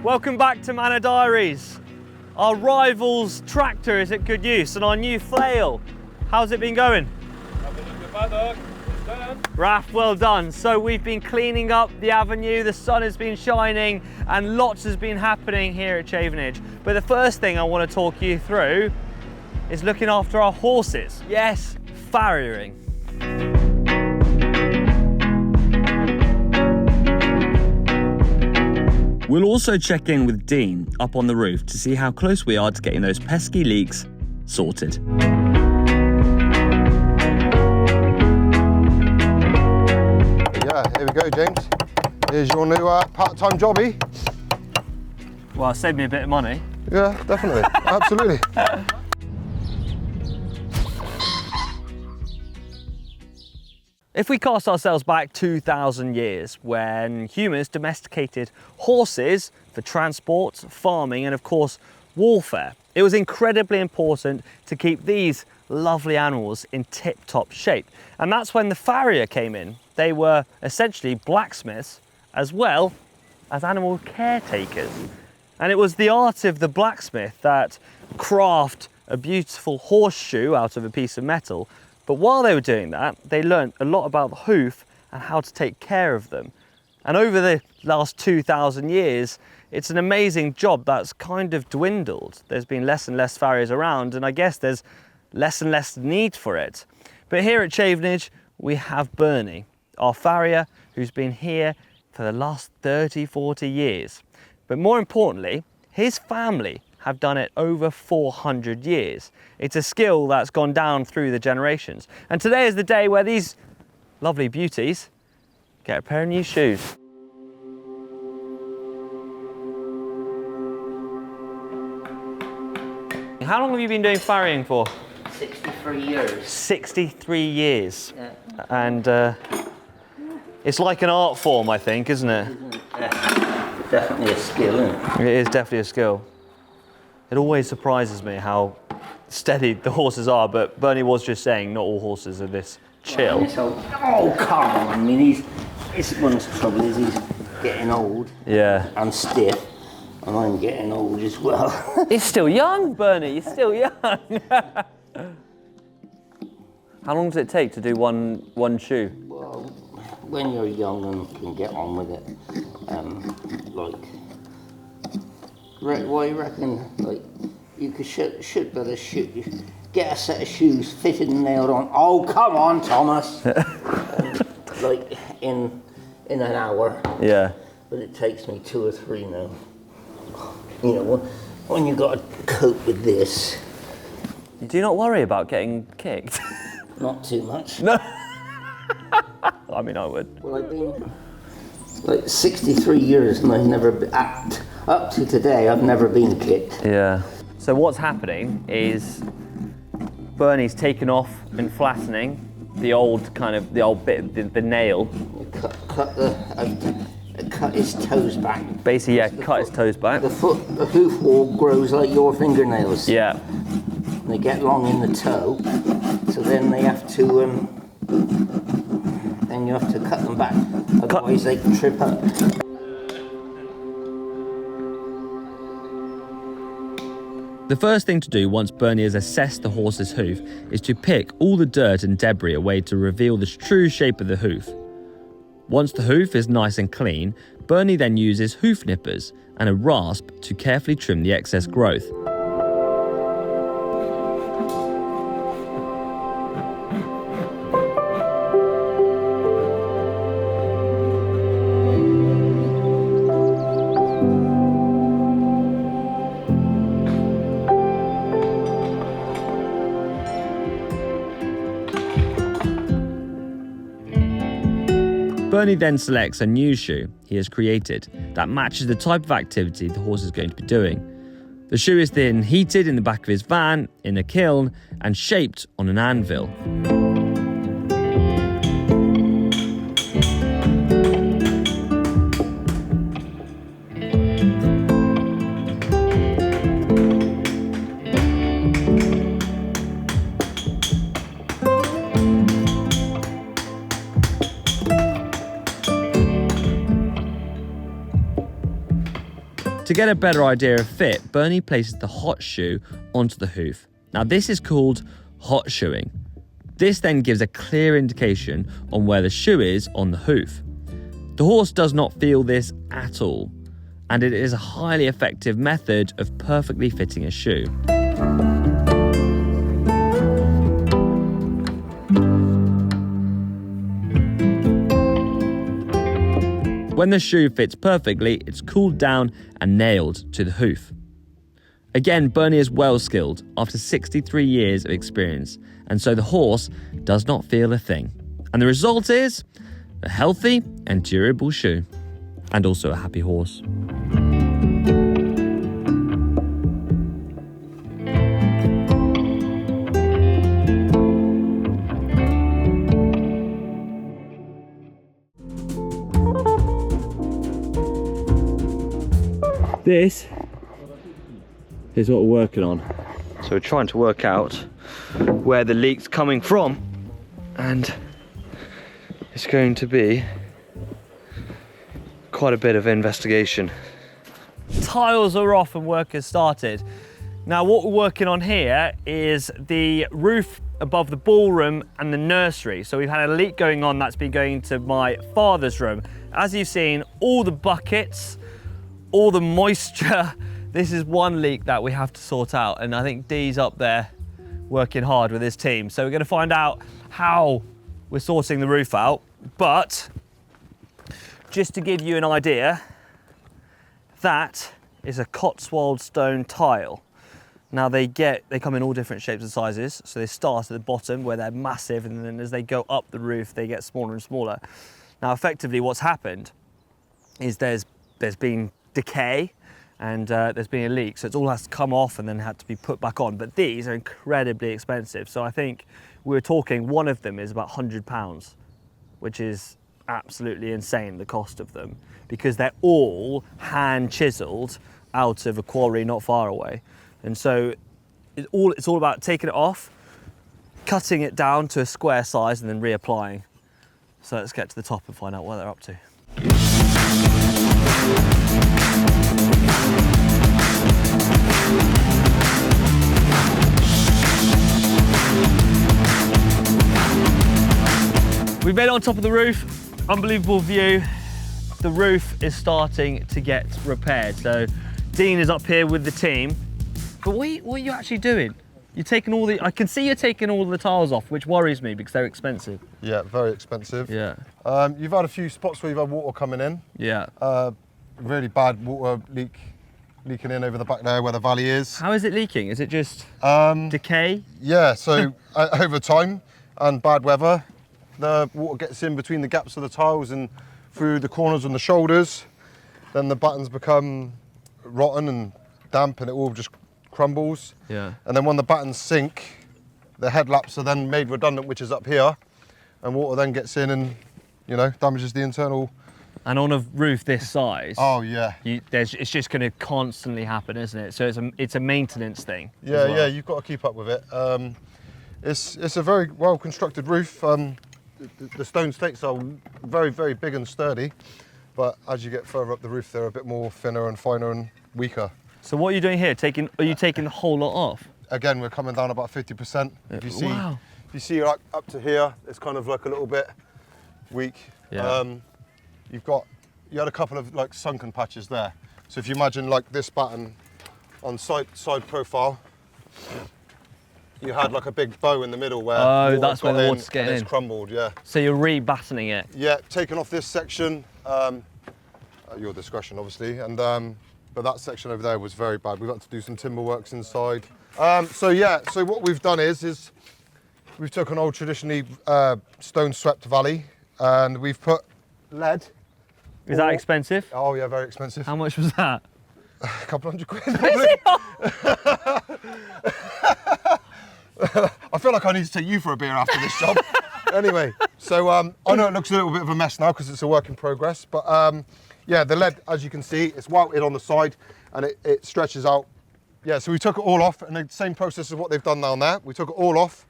Welcome back to Manor Diaries. Our rival's tractor is at good use and our new flail. How's it been going? Raf, well done. So we've been cleaning up the avenue, the sun has been shining and lots has been happening here at Chavenage. But the first thing I want to talk you through is looking after our horses. Yes, farriering. We'll also check in with Dean up on the roof to see how close we are to getting those pesky leaks sorted. Yeah, here we go, James. Here's your new part-time jobby. Well, it saved me a bit of money. Yeah, definitely, absolutely. If we cast ourselves back 2,000 years, when humans domesticated horses for transport, farming, and of course, warfare, it was incredibly important to keep these lovely animals in tip-top shape. And that's when the farrier came in. They were essentially blacksmiths as well as animal caretakers. And it was the art of the blacksmith that crafted a beautiful horseshoe out of a piece of metal. But while they were doing that, they learned a lot about the hoof and how to take care of them. And over the last 2,000 years, it's an amazing job that's kind of dwindled. There's been less and less farriers around, and I guess there's less and less need for it. But here at Chavenage, we have Berny, our farrier, who's been here for the last 30, 40 years. But more importantly, his family have done it over 400 years. It's a skill that's gone down through the generations. And today is the day where these lovely beauties get a pair of new shoes. How long have you been doing farriering for? 63 years. 63 years. Yeah. And it's like an art form, I think, isn't it? Definitely a skill, isn't it? It is definitely a skill. It always surprises me how steady the horses are, but Bernie was just saying not all horses are this chill. Oh, come on. I mean, it's one of the trouble is he's getting old. Yeah. And stiff, and I'm getting old as well. You're still young, Bernie, you're still young. How long does it take to do one shoe? Well, when you're young and can get on with it, what you reckon? Like, you could should better get a set of shoes fitted and nailed on. Oh, come on, Thomas! Like in an hour. Yeah. But it takes me 2 or 3 now. You know, when you've got to cope with this. Do you not worry about getting kicked? Not too much. No. I mean, I would. Well, I've been like 63 years and I've never been, up to today, I've never been kicked. Yeah. So what's happening is Bernie's taken off and flattening the old bit, the nail. Cut his toes back. Basically, yeah, cut his toes back. The hoof wall grows like your fingernails. Yeah. They get long in the toe, so then they have to, then you have to cut them back, otherwise they can trip up. The first thing to do once Bernie has assessed the horse's hoof is to pick all the dirt and debris away to reveal the true shape of the hoof. Once the hoof is nice and clean, Bernie then uses hoof nippers and a rasp to carefully trim the excess growth. Bernie then selects a new shoe he has created that matches the type of activity the horse is going to be doing. The shoe is then heated in the back of his van, in a kiln, and shaped on an anvil. To get a better idea of fit, Bernie places the hot shoe onto the hoof. Now this is called hot shoeing. This then gives a clear indication on where the shoe is on the hoof. The horse does not feel this at all, and it is a highly effective method of perfectly fitting a shoe. When the shoe fits perfectly, it's cooled down and nailed to the hoof. Again, Bernie is well skilled after 63 years of experience, and so the horse does not feel a thing. And the result is a healthy and durable shoe, and also a happy horse. This is what we're working on. So we're trying to work out where the leak's coming from, and it's going to be quite a bit of investigation. Tiles are off and work has started. Now what we're working on here is the roof above the ballroom and the nursery. So we've had a leak going on that's been going to my father's room. As you've seen, all the buckets, all the moisture. This is one leak that we have to sort out, and I think Dee's up there working hard with his team. So we're going to find out how we're sorting the roof out. But just to give you an idea, that is a Cotswold stone tile. Now they come in all different shapes and sizes. So they start at the bottom where they're massive, and then as they go up the roof, they get smaller and smaller. Now effectively what's happened is there's been decay, and there's been a leak, so it all has to come off and then had to be put back on. But these are incredibly expensive, so I think we were talking one of them is about £100, which is absolutely insane, the cost of them, because they're all hand chiseled out of a quarry not far away. And so it's all about taking it off, cutting it down to a square size, and then reapplying. So let's get to the top and find out what they're up to. We've made it on top of the roof, unbelievable view. The roof is starting to get repaired. So Dean is up here with the team. But what are you actually doing? You're taking I can see you're taking all the tiles off, which worries me because they're expensive. Yeah, very expensive. Yeah. You've had a few spots where you've had water coming in. Yeah. Really bad water leaking in over the back there where the valley is. How is it leaking? Is it just decay? Yeah, so over time and bad weather, the water gets in between the gaps of the tiles and through the corners and the shoulders. Then the buttons become rotten and damp, and it all just crumbles. Yeah. And then when the battens sink, the headlaps are then made redundant, which is up here, and water then gets in and, you know, damages the internal. And on a roof this size, oh yeah, it's just going to constantly happen, isn't it? So it's a maintenance thing. Yeah, yeah, you've got to keep up with it. It's a very well constructed roof. The stone stakes are very, very big and sturdy, but as you get further up the roof, they're a bit more thinner and finer and weaker. So what are you doing here? Are you taking the whole lot off? Again, we're coming down about 50%. If you see, wow. if you see up to here, it's kind of like a little bit weak. Yeah. You had a couple of like sunken patches there. So if you imagine like this batten on side profile, you had like a big bow in the middle where that's where the water's getting in. It's crumbled, yeah. So you're re-battening it? Yeah, taking off this section, at your discretion obviously, and but that section over there was very bad. We've had to do some timber works inside. So what we've done is we've took an old traditionally stone swept valley, and we've put lead. Is that expensive? Oh yeah, very expensive. How much was that? A couple £100 probably. I feel like I need to take you for a beer after this job. Anyway, so I know it looks a little bit of a mess now because it's a work in progress, but yeah, the lead, as you can see, it's welted on the side and it stretches out. Yeah, so we took it all off, and the same process as what they've done down there. We took it all off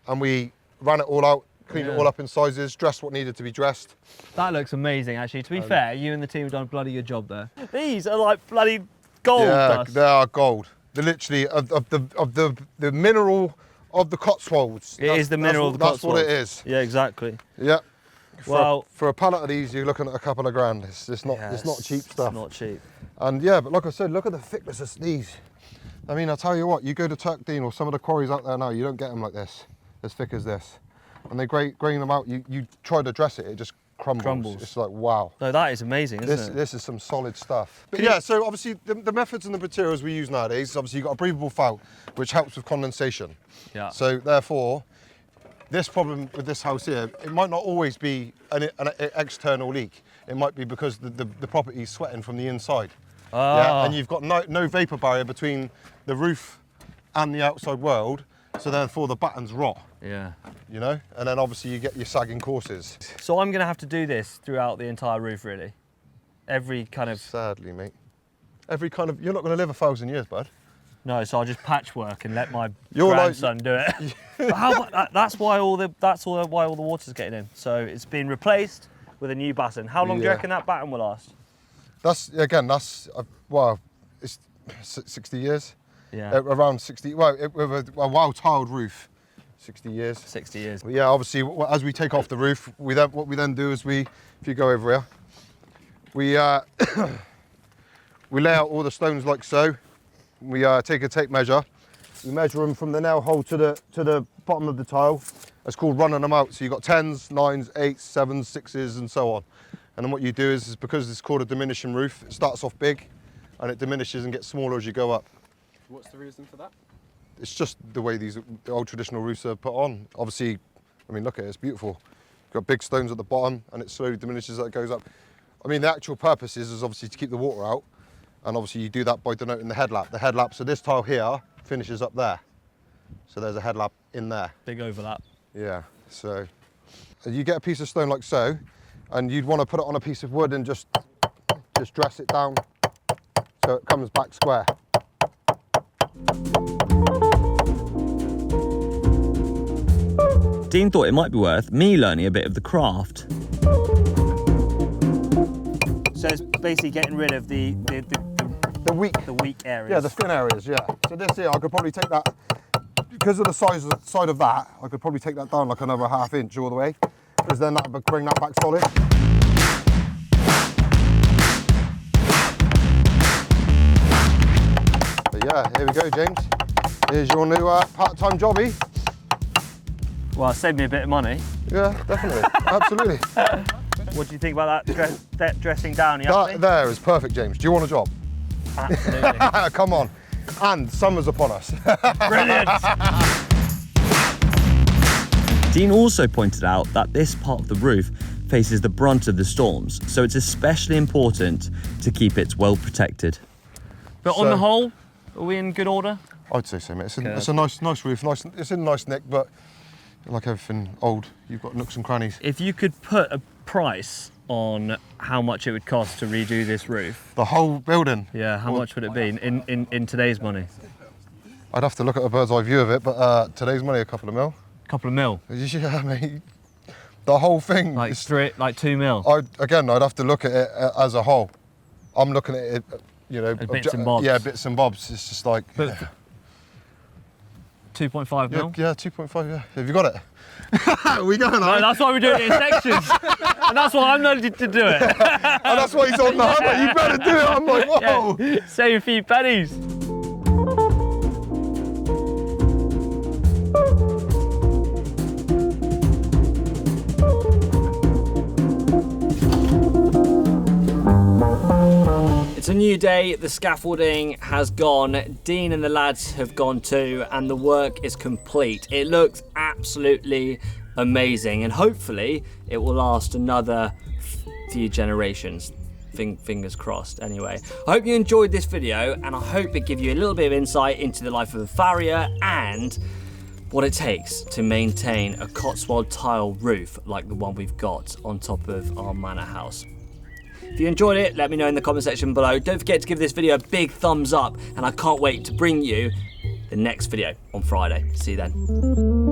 and we ran it all out, cleaned it all up in sizes, dressed what needed to be dressed. That looks amazing, actually. To be fair, you and the team have done a bloody good job there. These are like bloody gold Yeah, dust. they are gold. They're literally of the mineral of the Cotswolds. It is the mineral of the Cotswolds. That's what it is. Yeah, exactly. Yeah. Well, for a pallet of these, you're looking at a couple of grand. It's not cheap stuff. It's not cheap. And yeah, but like I said, look at the thickness of these. I mean, I'll tell you what, you go to Turkdean or some of the quarries out there now, you don't get them like this, as thick as this. And they grain them out, you try to dress it, it just crumbles. It's like, wow. No, that is amazing, isn't it? This is some solid stuff. But yeah, so obviously the methods and the materials we use nowadays, obviously you've got a breathable felt, which helps with condensation. Yeah. So therefore, this problem with this house here, it might not always be an external leak. It might be because the property is sweating from the inside. Oh. Yeah, and you've got no vapor barrier between the roof and the outside world, so therefore the battens rot. Yeah. You know, and then obviously you get your sagging courses. So I'm going to have to do this throughout the entire roof, really? Every kind of... Sadly, mate. Every kind of... You're not going to live 1,000 years, bud. No, so I'll just patchwork and let my grandson do it. But that's why all the water's getting in. So it's been replaced with a new batten. How long do you reckon that batten will last? That's well, it's 60 years. Yeah. Around 60. Well, with a well-tiled roof, 60 years. 60 years. But yeah, obviously, as we take off the roof, what we then do is if you go over here, we we lay out all the stones like so. We take a tape measure. We measure them from the nail hole to the bottom of the tile. It's called running them out. So you've got 10s, 9s, 8s, 7s, 6s, and so on. And then what you do is because it's called a diminishing roof, it starts off big and it diminishes and gets smaller as you go up. What's the reason for that? It's just the way the old traditional roofs are put on. Obviously, I mean, look at it, it's beautiful. You've got big stones at the bottom and it slowly diminishes as it goes up. I mean, the actual purpose is obviously to keep the water out. And obviously you do that by denoting the headlap. The headlap, so this tile here finishes up there. So there's a headlap in there. Big overlap. Yeah, so you get a piece of stone like so, and you'd want to put it on a piece of wood and just dress it down so it comes back square. Dean thought it might be worth me learning a bit of the craft. So it's basically getting rid of the weak areas. Yeah, the thin areas, yeah. So this here, I could probably take that, because of the side of that, I could probably take that down like another ½ inch all the way, because then that would bring that back solid. But yeah, here we go, James. Here's your new part-time jobby. Well, save me a bit of money. Yeah, definitely, absolutely. What do you think about that dressing down? That there is perfect, James. Do you want a job? Absolutely. Come on. And summer's upon us. Brilliant. Dean also pointed out that this part of the roof faces the brunt of the storms, so it's especially important to keep it well protected. But on the whole, are we in good order? I'd say so, mate. It's a nice roof. It's in a nice nick, but like everything old, you've got nooks and crannies. If you could put a price on how much it would cost to redo this roof. The whole building? Yeah, how much would it be in today's money? I'd have to look at a bird's eye view of it, but today's money, a couple of mil. Couple of mil? Yeah, mate. The whole thing. Like 2 mil? I'd have to look at it as a whole. I'm looking at it, you know. Bits and bobs. Yeah, bits and bobs. It's just like... 2.5 mil? Yeah, 2.5, yeah. Have you got it? We going, no, that's why we're doing it in sections. And that's why I'm not to do it. And that's why he's on the hammer. You better do it. I'm like, whoa. Yeah, save a few pennies. It's a new day, the scaffolding has gone, Dean and the lads have gone too, and the work is complete. It looks absolutely amazing, and hopefully it will last another few generations. Fingers crossed, anyway. I hope you enjoyed this video, and I hope it gave you a little bit of insight into the life of a farrier and what it takes to maintain a Cotswold tile roof like the one we've got on top of our manor house. If you enjoyed it, let me know in the comment section below. Don't forget to give this video a big thumbs up, and I can't wait to bring you the next video on Friday. See you then.